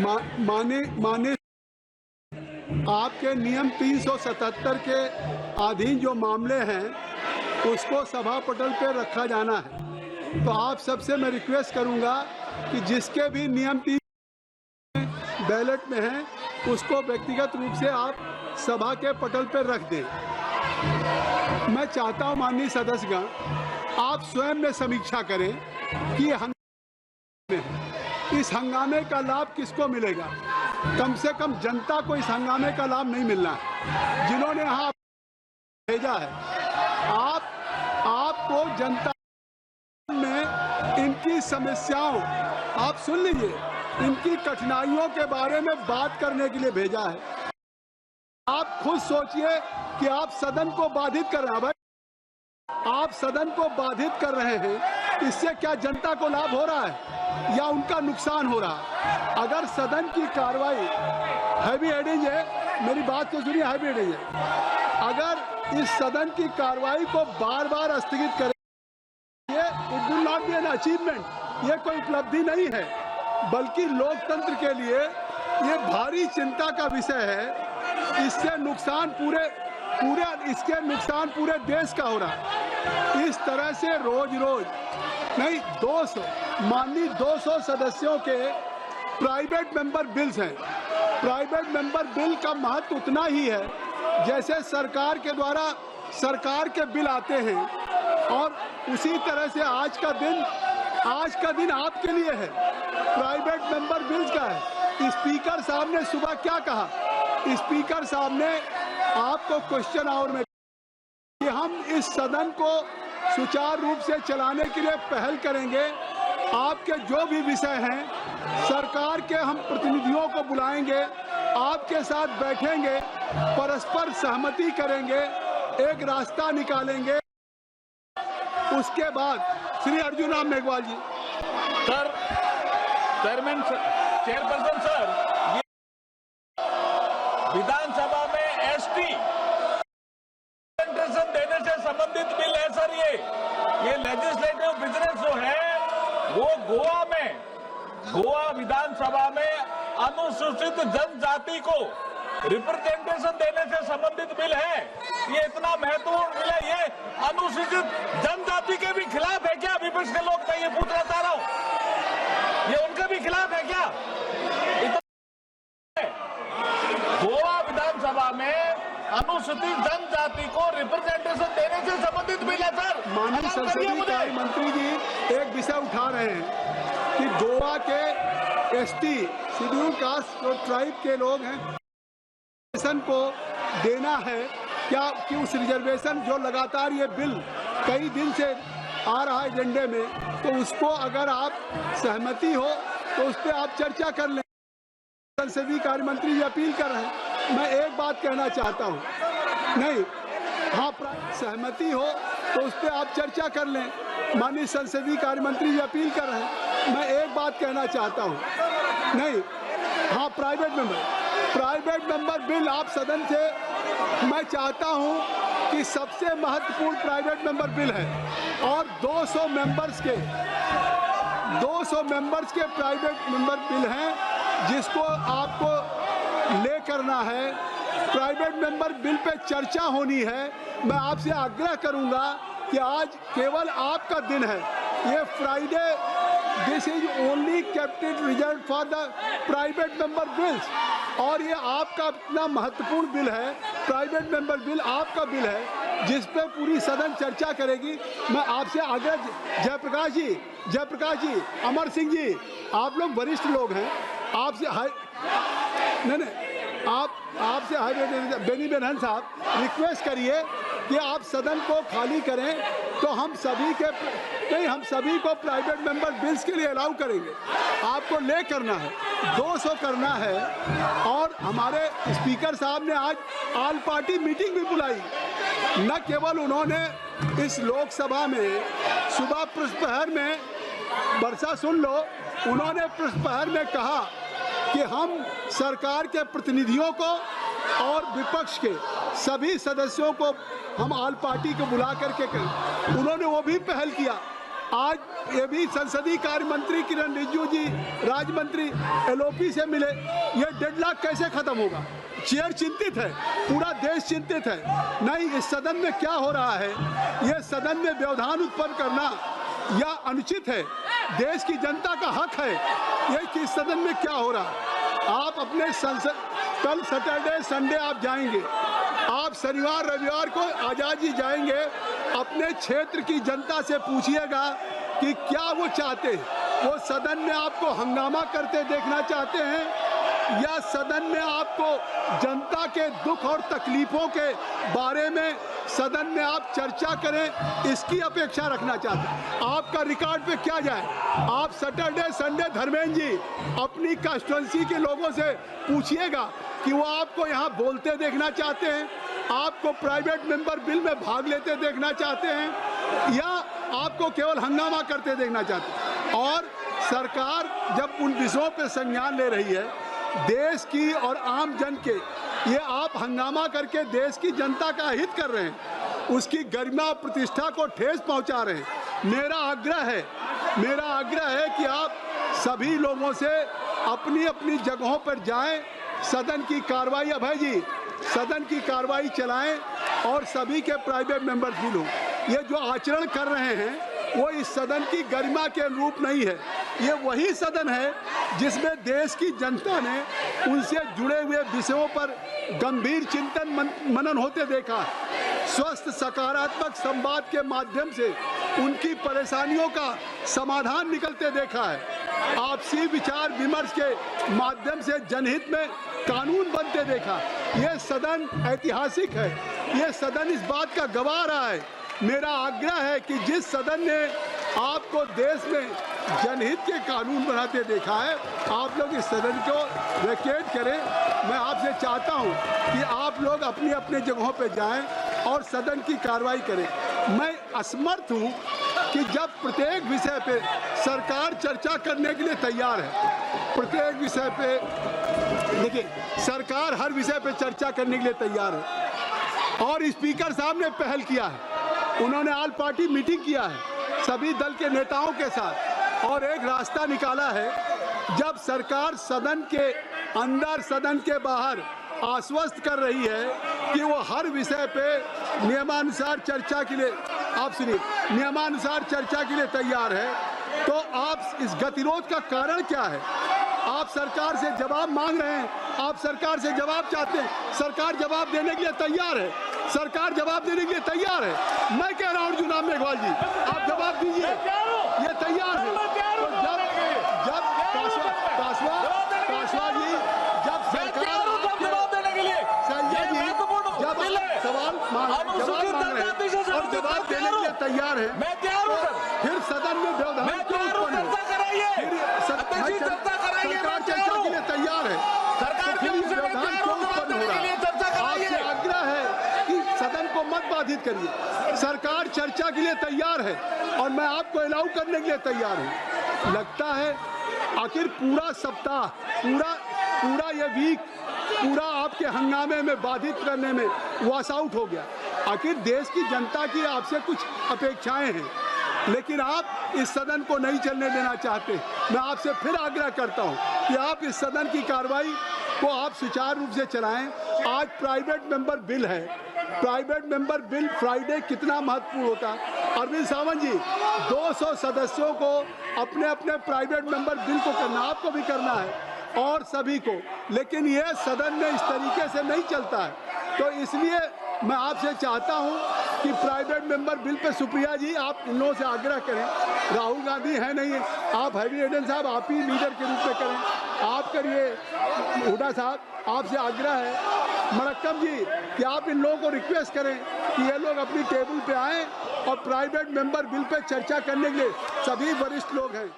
माने आपके नियम 377 के अधीन जो मामले हैं उसको सभा पटल पर रखा जाना है। तो आप सबसे मैं रिक्वेस्ट करूंगा कि जिसके भी नियम 3 बैलेट में हैं उसको व्यक्तिगत रूप से आप सभा के पटल पर रख दें। मैं चाहता हूं माननीय सदस्यगण आप स्वयं में समीक्षा करें कि इस हंगामे का लाभ किसको मिलेगा। कम से कम जनता को इस हंगामे का लाभ नहीं मिलना है। जिन्होंने यहाँ भेजा है आपको जनता में इनकी समस्याओं आप सुन लीजिए, इनकी कठिनाइयों के बारे में बात करने के लिए भेजा है। आप खुद सोचिए कि आप सदन को बाधित कर रहे हैं। भाई आप सदन को बाधित कर रहे हैं, इससे क्या जनता को लाभ हो रहा है या उनका नुकसान हो रहा है। अगर सदन की कार्रवाई हैवी हेडिंग है, मेरी बात को सुनिए, हैवी हेडिंग है, अगर इस सदन की कार्रवाई को बार बार स्थगित करें, ये it will not be an achievement, ये कोई उपलब्धि नहीं है, बल्कि लोकतंत्र के लिए ये भारी चिंता का विषय है। इससे नुकसान इसके नुकसान पूरे देश का हो रहा है। इस तरह से रोज नहीं 200 सदस्यों के प्राइवेट मेंबर बिल्स हैं। प्राइवेट मेंबर बिल का महत्व उतना ही है जैसे सरकार के द्वारा सरकार के बिल आते हैं, और उसी तरह से आज का दिन आपके लिए है, प्राइवेट मेंबर बिल्स का है। स्पीकर साहब ने सुबह क्या कहा? स्पीकर साहब ने आपको क्वेश्चन आवर में कि हम इस सदन को सुचारू रूप से चलाने के लिए पहल करेंगे। आपके जो भी विषय हैं सरकार के हम प्रतिनिधियों को बुलाएंगे, आपके साथ बैठेंगे, परस्पर सहमति करेंगे, एक रास्ता निकालेंगे। उसके बाद श्री अर्जुन राम मेघवाल जी। सर, चेयरपर्सन सर, विधानसभा में एसटी रिप्रेजेंटेशन देने से संबंधित बिल है सर। ये लेजिस्लेटिव बिजनेस जो है वो गोवा विधानसभा में अनुसूचित जनजाति को रिप्रेजेंटेशन देने से संबंधित बिल है। ये इतना महत्वपूर्ण बिल है, ये अनुसूचित जनजाति के भी खिलाफ है क्या? विपक्ष के लोग, मैं ये पूछना चाह रहा हूं, ये उनके भी खिलाफ है क्या? गोवा विधानसभा में अनुसूचित जनजाति को रिप्रेजेंटेशन देने से संबंधित बिल है सर। माननीय संसदीय कार्य मंत्री जी एक विषय उठा रहे हैं कि गोवा के एसटी शेड्यूल कास्ट और ट्राइब के लोग हैं, रिजर्वेशन को देना है क्या? कि उस रिजर्वेशन जो लगातार ये बिल कई दिन से आ रहा है एजेंडे में, तो उसको अगर आप सहमति हो तो उस पर आप चर्चा कर लें। संसदीय कार्य मंत्री जी अपील कर रहे हैं। मैं एक बात कहना चाहता हूं, नहीं, हाँ सहमति हो तो उस पर आप चर्चा कर लें। माननीय संसदीय कार्य मंत्री जी अपील कर रहे हैं। मैं एक बात कहना चाहता हूं, नहीं, हाँ प्राइवेट मेंबर बिल आप सदन से, मैं चाहता हूं कि सबसे महत्वपूर्ण प्राइवेट मेंबर बिल है, और 200 मेंबर्स के प्राइवेट मेंबर बिल हैं जिसको आपको ले करना है। प्राइवेट मेंबर बिल पे चर्चा होनी है। मैं आपसे आग्रह करूंगा कि आज केवल आपका दिन है, ये Friday, this is only kept it reserve for the private member bills, और ये आपका इतना महत्वपूर्ण बिल है, प्राइवेट मेंबर बिल आपका बिल है जिस पे पूरी सदन चर्चा करेगी। मैं आपसे आग्रह, जयप्रकाश जी, अमर सिंह जी, आप लोग वरिष्ठ लोग हैं, आपसे आपसे बेनी बेनहन साहब रिक्वेस्ट करिए कि आप सदन को खाली करें, तो हम सभी को प्राइवेट मेंबर बिल्स के लिए अलाउ करेंगे। आपको ले करना है, 200 करना है, और हमारे स्पीकर साहब ने आज ऑल पार्टी मीटिंग भी बुलाई। न केवल उन्होंने इस लोकसभा में सुबह प्रश्नप्रहर में, वर्षा सुन लो, उन्होंने प्रश्नप्रहर में कहा कि हम सरकार के प्रतिनिधियों को और विपक्ष के सभी सदस्यों को हम ऑल पार्टी को बुला करके करें। उन्होंने वो भी पहल किया आज ये भी संसदीय कार्य मंत्री किरण रिजिजू जी, राज्य मंत्री एलओपी से मिले। ये डेडलॉक कैसे खत्म होगा? चेयर चिंतित है, पूरा देश चिंतित है। नहीं, इस सदन में क्या हो रहा है? ये सदन में व्यवधान उत्पन्न करना या अनुचित है। देश की जनता का हक है ये कि इस सदन में क्या हो रहा है। आप अपने संसद, कल सैटरडे संडे आप जाएंगे, आप शनिवार रविवार को आज़ादी जाएंगे, अपने क्षेत्र की जनता से पूछिएगा कि क्या वो चाहते हैं। वो सदन में आपको हंगामा करते देखना चाहते हैं या सदन में आपको जनता के दुख और तकलीफों के बारे में सदन में आप चर्चा करें, इसकी अपेक्षा रखना चाहते हैं। आपका रिकॉर्ड पे क्या जाए? आप सैटरडे संडे धर्मेंद्र जी अपनी कंस्टिट्यूंसी के लोगों से पूछिएगा कि वो आपको यहाँ बोलते देखना चाहते हैं, आपको प्राइवेट मेंबर बिल में भाग लेते देखना चाहते हैं या आपको केवल हंगामा करते देखना चाहते हैं। और सरकार जब उन विषयों पर संज्ञान ले रही है देश की और आम जन के, ये आप हंगामा करके देश की जनता का हित कर रहे हैं, उसकी गरिमा और प्रतिष्ठा को ठेस पहुंचा रहे हैं। मेरा आग्रह है कि आप सभी लोगों से अपनी अपनी जगहों पर जाएं, सदन की कार्रवाई, अभय जी सदन की कार्रवाई चलाएं और सभी के प्राइवेट मेंबर्स भी हों। ये जो आचरण कर रहे हैं वो इस सदन की गरिमा के अनुरूप नहीं है। ये वही सदन है जिसमें देश की जनता ने उनसे जुड़े हुए विषयों पर गंभीर चिंतन मनन होते देखा है। स्वस्थ सकारात्मक संवाद के माध्यम से उनकी परेशानियों का समाधान निकलते देखा है। आपसी विचार विमर्श के माध्यम से जनहित में कानून बनते देखा। ये सदन ऐतिहासिक है, ये सदन इस बात का गवाह रहा है। मेरा आग्रह है कि जिस सदन ने आपको देश में जनहित के कानून बनाते देखा है, आप लोग इस सदन को वैकेट करें। मैं आपसे चाहता हूं कि आप लोग अपनी अपनी जगहों पर जाएं और सदन की कार्रवाई करें। मैं असमर्थ हूं कि जब प्रत्येक विषय पे सरकार चर्चा करने के लिए तैयार है, प्रत्येक विषय पे देखिए सरकार हर विषय पे चर्चा करने के लिए तैयार है और स्पीकर साहब ने पहल किया है। उन्होंने ऑल पार्टी मीटिंग किया है सभी दल के नेताओं के साथ और एक रास्ता निकाला है। जब सरकार सदन के अंदर सदन के बाहर आश्वस्त कर रही है कि वो हर विषय पे नियमानुसार चर्चा के लिए, आप सुनिए, नियमानुसार चर्चा के लिए तैयार है, तो आप इस गतिरोध का कारण क्या है? आप सरकार से जवाब मांग रहे हैं, आप सरकार से जवाब चाहते हैं, सरकार जवाब देने के लिए तैयार है, सरकार जवाब देने के लिए तैयार है। मैं कह रहा हूं जुनाब मेघवाल जी, आप जवाब दीजिए, ये तैयार है। तो जब काशवाल जी, जब सरकार जवाब देने के लिए संजय जी जब सवाल मांग रहे हैं और जवाब देने के लिए तैयार है, मैं तैयार हूं सर। फिर सदन में व्यवधान क्यों उत्पन्न हो? सरकार चर्चा के लिए तैयार है, सरकार फिर व्यवधान क्यों उत्पन्न हो रहा है? आपसे आग्रह है कि सदन को मत बाधित करिए। सरकार चर्चा के लिए तैयार है और मैं आपको अलाउ करने के लिए तैयार हूँ। लगता है आखिर पूरा सप्ताह, पूरा ये वीक पूरा आपके हंगामे में बाधित करने में वॉश आउट हो गया। आखिर देश की जनता की आपसे कुछ अपेक्षाएं हैं, लेकिन आप इस सदन को नहीं चलने देना चाहते। मैं आपसे फिर आग्रह करता हूं कि आप इस सदन की कार्रवाई को आप सुचारू रूप से चलाएं। आज प्राइवेट मेंबर बिल है, प्राइवेट मेंबर बिल फ्राइडे कितना महत्वपूर्ण होता है। अरविंद सावंत जी, 200 सदस्यों को अपने अपने प्राइवेट मेंबर बिल को करना, आपको भी करना है और सभी को, लेकिन ये सदन में इस तरीके से नहीं चलता है। तो इसलिए मैं आपसे चाहता हूं कि private member bill pay Supriya जी आप इन लोगों से आग्रह करें। राहुल गांधी है नहीं, आप हैवी एडेन साहब आप ही लीडर के रूप में करें, आप करिए। हुड्डा साहब आपसे आग्रह है, मणक्कम जी, कि आप इन लोगों को रिक्वेस्ट करें कि ये लोग अपनी टेबल पे आएँ और प्राइवेट मेंबर बिल पे चर्चा करने के लिए सभी वरिष्ठ लोग हैं।